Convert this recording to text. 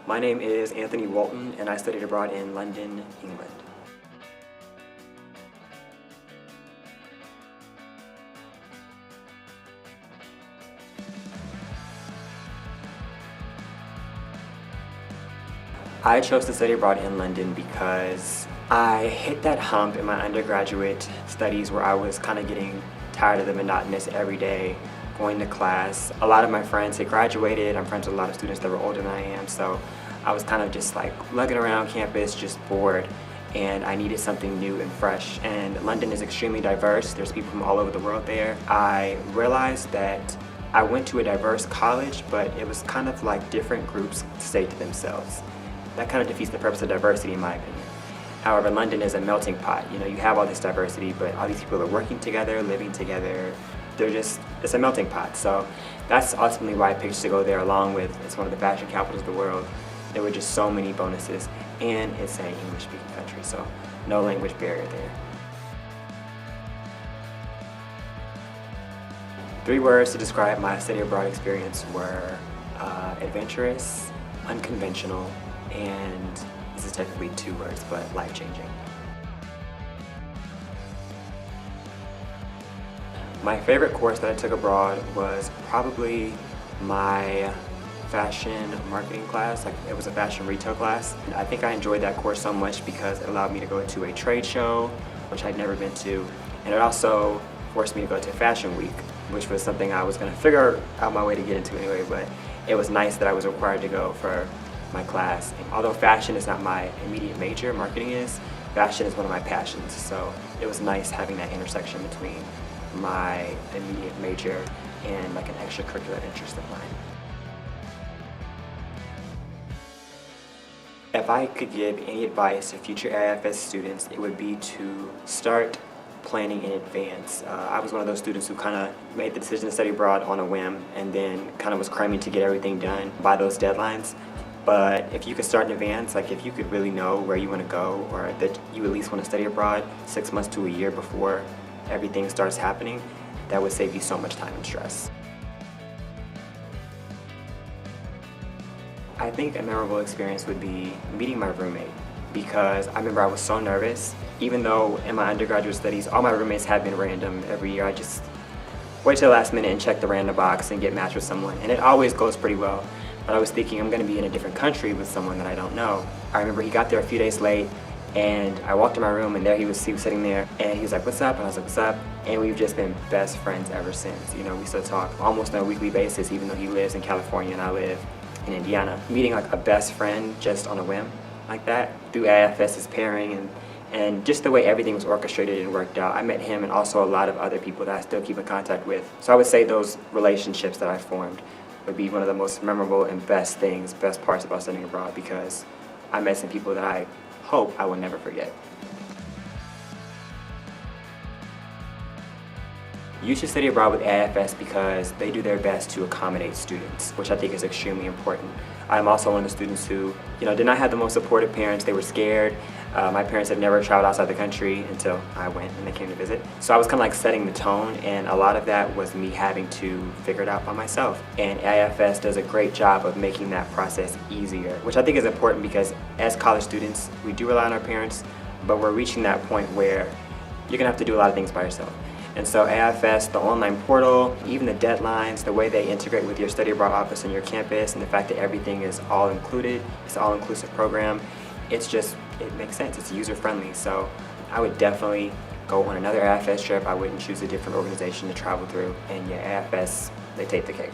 My name is Anthony Walton, and I studied abroad in London, England. I chose to study abroad in London because I hit that hump in my undergraduate studies where I was kind of getting tired of the monotonous everyday going to class. A lot of my friends had graduated. I'm friends with a lot of students that were older than I am, so I was kind of just like lugging around campus, just bored, and I needed something new and fresh. And London is extremely diverse. There's people from all over the world there. I realized that I went to a diverse college, but it was kind of like different groups stay to themselves. That kind of defeats the purpose of diversity in my opinion. However, London is a melting pot. You know, you have all this diversity, but all these people are working together, living together. It's a melting pot. So that's ultimately why I picked to go there, along with it's one of the fashion capitals of the world. There were just so many bonuses, and it's an English-speaking country, so no language barrier there. 3 words to describe my study abroad experience were adventurous, unconventional, and this is technically 2 words, but life-changing. My favorite course that I took abroad was probably my fashion marketing class. It was a fashion retail class. And I think I enjoyed that course so much because it allowed me to go to a trade show, which I'd never been to, and it also forced me to go to Fashion Week, which was something I was going to figure out my way to get into anyway, but it was nice that I was required to go for my class. And although fashion is not my immediate major, marketing is, fashion is one of my passions, so it was nice having that intersection between my immediate major and like an extracurricular interest of mine. If I could give any advice to future AIFS students, it would be to start planning in advance. I was one of those students who kind of made the decision to study abroad on a whim and then kind of was cramming to get everything done by those deadlines. But if you could start in advance, like if you could really know where you want to go, or that you at least want to study abroad 6 months to a year before everything starts happening, that would save you so much time and stress. I think a memorable experience would be meeting my roommate, because I remember I was so nervous. Even though in my undergraduate studies all my roommates have been random every year, I just wait till the last minute and check the random box and get matched with someone, and it always goes pretty well. But I was thinking I'm going to be in a different country with someone that I don't know. I remember he got there a few days late, and I walked in my room, and there he was sitting there, and he was like, "What's up?" And I was like, "What's up?" And we've just been best friends ever since. You know, we still talk almost on a weekly basis, even though he lives in California and I live in Indiana. Meeting like a best friend just on a whim like that through AIFS's pairing and just the way everything was orchestrated and worked out. I met him and also a lot of other people that I still keep in contact with. So I would say those relationships that I formed would be one of the most memorable and best parts about studying abroad, because I met some people that I hope I will never forget. You should study abroad with AIFS because they do their best to accommodate students, which I think is extremely important. I'm also one of the students who, did not have the most supportive parents. They were scared. My parents had never traveled outside the country until I went and they came to visit. So I was kind of like setting the tone, and a lot of that was me having to figure it out by myself. And AIFS does a great job of making that process easier, which I think is important because as college students, we do rely on our parents, but we're reaching that point where you're gonna have to do a lot of things by yourself. And so AIFS, the online portal, even the deadlines, the way they integrate with your study abroad office and your campus, and the fact that everything is all included, it's an all-inclusive program, it makes sense, it's user-friendly. So I would definitely go on another AIFS trip. I wouldn't choose a different organization to travel through. And yeah, AIFS, they take the cake.